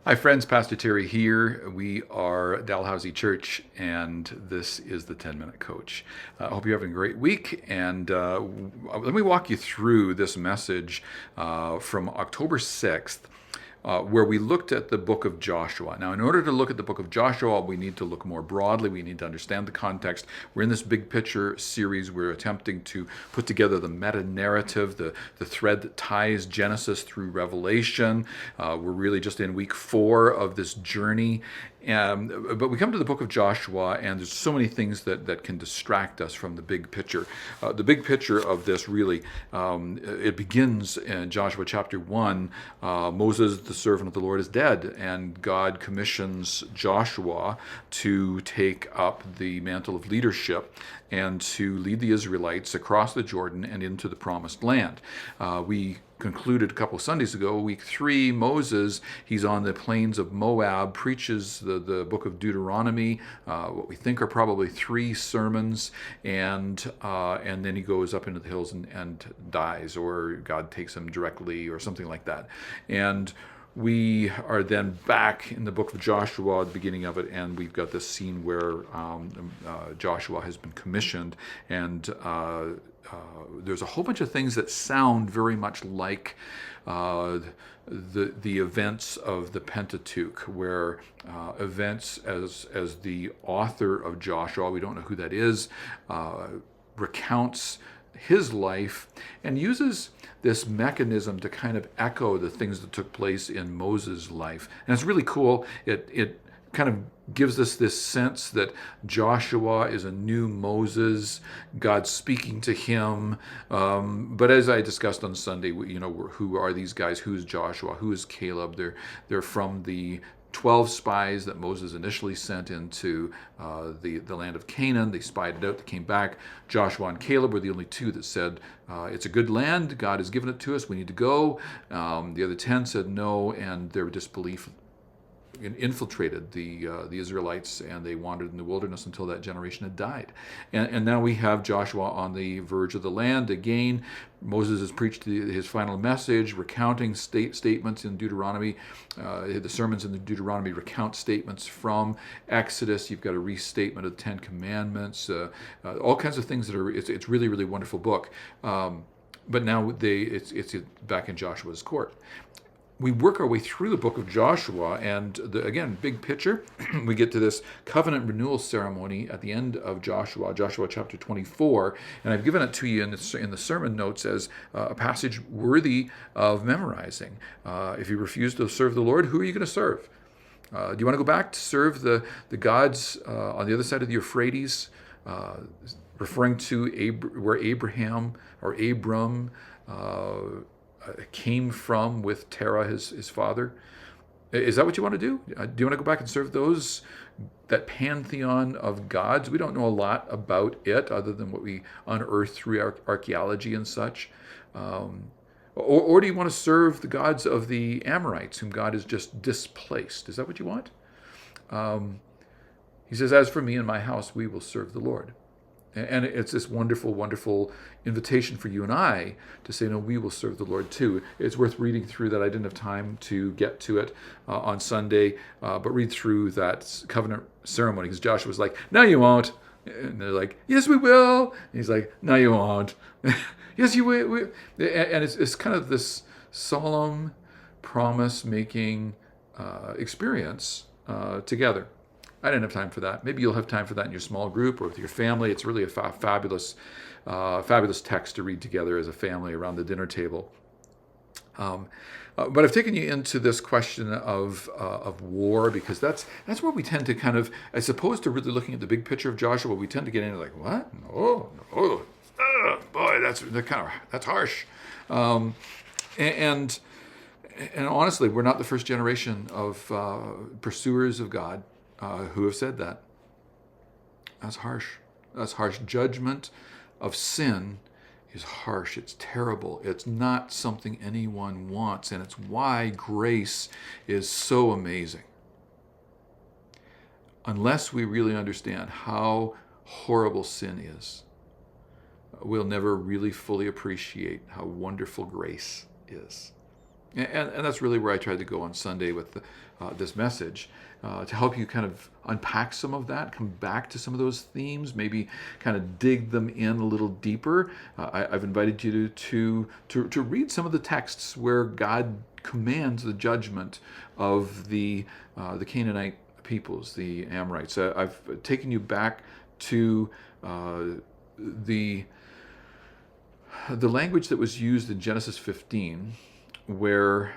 Hi, friends. Pastor Terry here. We are Dalhousie Church, and this is the 10-Minute Coach. I hope you're having a great week. And let me walk you through this message from October 6th. Where we looked at the book of Joshua. Now, in order to look at the book of Joshua, we need to look more broadly. We need to understand the context. We're in this big picture series. We're attempting to put together the meta-narrative, the thread that ties Genesis through Revelation. We're really just in week 4 of this journey. But we come to the book of Joshua, and there's so many things that can distract us from the big picture. The big picture of this really, it begins in Joshua chapter 1. Moses, the servant of the Lord, is dead, and God commissions Joshua to take up the mantle of leadership and to lead the Israelites across the Jordan and into the promised land. We concluded a couple Sundays ago, week 3, Moses, he's on the plains of Moab, preaches the book of Deuteronomy, what we think are probably 3 sermons, and then he goes up into the hills and dies, or God takes him directly, or something like that. And we are then back in the book of Joshua, the beginning of it, and we've got this scene where Joshua has been commissioned, and there's a whole bunch of things that sound very much like the events of the Pentateuch, where events as the author of Joshua, we don't know who that is, recounts his life and uses this mechanism to kind of echo the things that took place in Moses' life. And it's really cool. It kind of gives us this sense that Joshua is a new Moses, God speaking to him. But as I discussed on Sunday, who are these guys? Who's Joshua? Who is Caleb? They're from the 12 spies that Moses initially sent into the land of Canaan. They spied it out. They came back. Joshua and Caleb were the only 2 that said, it's a good land. God has given it to us. We need to go. The other 10 said no, and their disbelief infiltrated the Israelites, and they wandered in the wilderness until that generation had died. And now we have Joshua on the verge of the land again. Moses has preached his final message, recounting statements in Deuteronomy. The sermons in the Deuteronomy recount statements from Exodus. You've got a restatement of the 10 Commandments, all kinds of things that are. It's really, really wonderful book. But now it's back in Joshua's court. We work our way through the book of Joshua, and again, big picture, we get to this covenant renewal ceremony at the end of Joshua chapter 24, and I've given it to you in the sermon notes as a passage worthy of memorizing. If you refuse to serve the Lord, who are you going to serve? Do you want to go back to serve the gods on the other side of the Euphrates, referring to where Abraham or Abram came from with Terah, his father? Is that what you want to do? Do you want to go back and serve that pantheon of gods? We don't know a lot about it other than what we unearth through archaeology and such. Or do you want to serve the gods of the Amorites, whom God has just displaced? Is that what you want? He says, as for me and my house, we will serve the Lord. And it's this wonderful, wonderful invitation for you and I to say, no, we will serve the Lord too. It's worth reading through that. I didn't have time to get to it on Sunday, but read through that covenant ceremony, because Joshua was like, no, you won't. And they're like, yes, we will. And he's like, no, you won't. Yes, you will. And it's kind of this solemn, promise-making experience together. I didn't have time for that. Maybe you'll have time for that in your small group or with your family. It's really a fabulous text to read together as a family around the dinner table. But I've taken you into this question of war, because that's where we tend to kind of, as opposed to really looking at the big picture of Joshua, we tend to get into like, what? No, boy, that's harsh. And honestly, we're not the first generation of pursuers of God who have said that. That's harsh. That's harsh. Judgment of sin is harsh. It's terrible. It's not something anyone wants, and it's why grace is so amazing. Unless we really understand how horrible sin is, we'll never really fully appreciate how wonderful grace is. And that's really where I tried to go on Sunday with this message, to help you kind of unpack some of that, come back to some of those themes, maybe kind of dig them in a little deeper. I've invited you to read some of the texts where God commands the judgment of the Canaanite peoples, the Amorites. I've taken you back to the language that was used in Genesis 15, where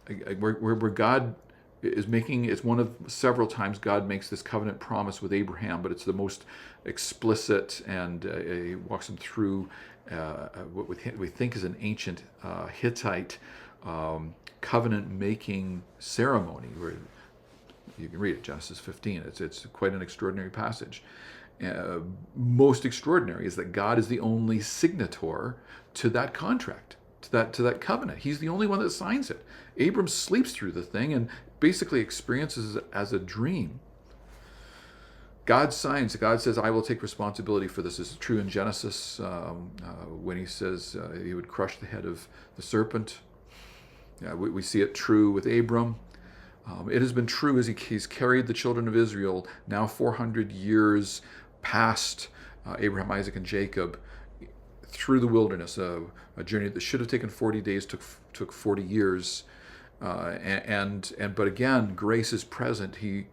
God is making, it's one of several times God makes this covenant promise with Abraham, but it's the most explicit, and he walks him through what we think is an ancient Hittite covenant-making ceremony, where you can read it, Genesis 15. It's quite an extraordinary passage. Most extraordinary is that God is the only signator to that contract, to that covenant. He's the only one that signs it. Abram sleeps through the thing and basically experiences it as a dream. God signs. God says, "I will take responsibility for this." This is true in Genesis when he says he would crush the head of the serpent. We see it true with Abram. It has been true as he's carried the children of Israel now 400 years past Abraham, Isaac, and Jacob through the wilderness, a journey that should have taken 40 days took 40 years. But again, grace is present. He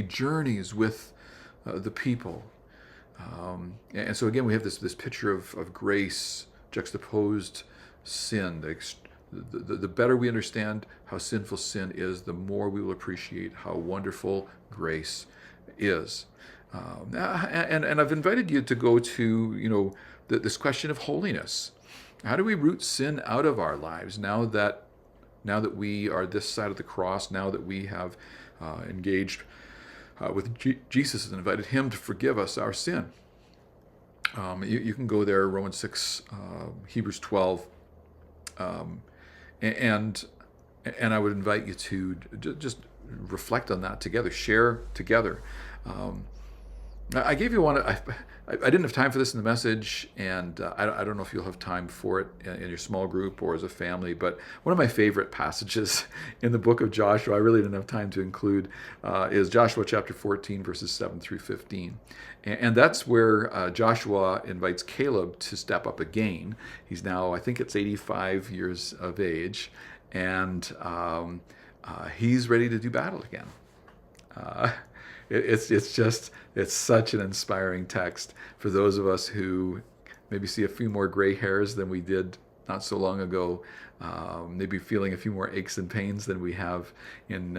journeys with the people, and so again we have this picture of grace juxtaposed sin. The better we understand how sinful sin is, the more we will appreciate how wonderful grace is. And I've invited you to go to this question of holiness. How do we root sin out of our lives now that we are this side of the cross? Now that we have engaged with Jesus and invited Him to forgive us our sin. You can go there, Romans 6, Hebrews 12, and I would invite you to just reflect on that together, share together. I gave you one. I didn't have time for this in the message, and I don't know if you'll have time for it in your small group or as a family, but one of my favorite passages in the book of Joshua, I really didn't have time to include, is Joshua chapter 14, verses 7 through 15. And that's where Joshua invites Caleb to step up again. He's now, I think it's 85 years of age, and he's ready to do battle again. It's such an inspiring text for those of us who maybe see a few more gray hairs than we did not so long ago, maybe feeling a few more aches and pains than we have in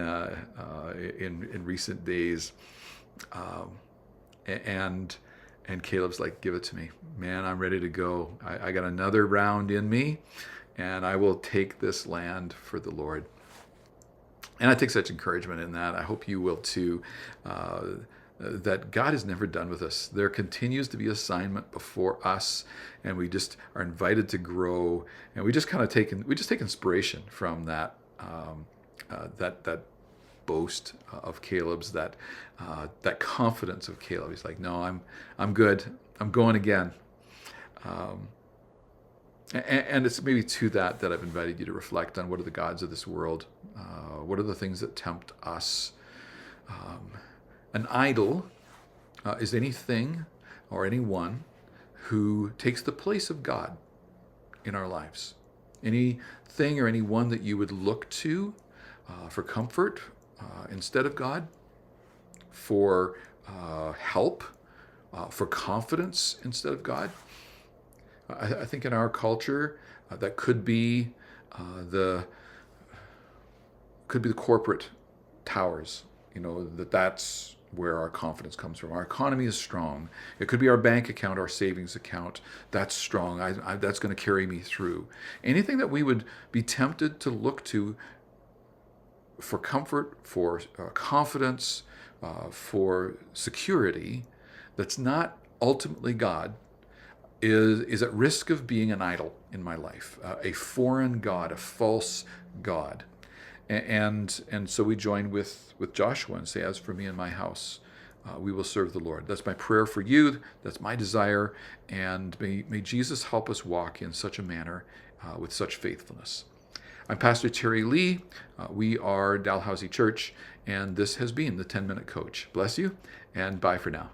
recent days. And Caleb's like, "Give it to me, man. I'm ready to go. I got another round in me, and I will take this land for the Lord." And I take such encouragement in that. I hope you will too, that God is never done with us. There continues to be assignment before us, and we just are invited to grow. And we just take inspiration from that that boast of Caleb's, that confidence of Caleb. He's like, "No, I'm good. I'm going again." And it's maybe to that I've invited you to reflect on, what are the gods of this world? What are the things that tempt us? An idol is anything or anyone who takes the place of God in our lives. Anything or anyone that you would look to for comfort instead of God, for help, for confidence instead of God. I think in our culture, that could be the corporate towers. That's where our confidence comes from. Our economy is strong. It could be our bank account, our savings account. That's strong. That's going to carry me through. Anything that we would be tempted to look to for comfort, for confidence, for security, that's not ultimately God, is at risk of being an idol in my life, a foreign god, a false god. And so we join with Joshua and say, "As for me and my house, we will serve the Lord." That's my prayer for you. That's my desire. And may Jesus help us walk in such a manner with such faithfulness. I'm Pastor Terry Lee. We are Dalhousie Church, and this has been the 10-Minute Coach. Bless you, and bye for now.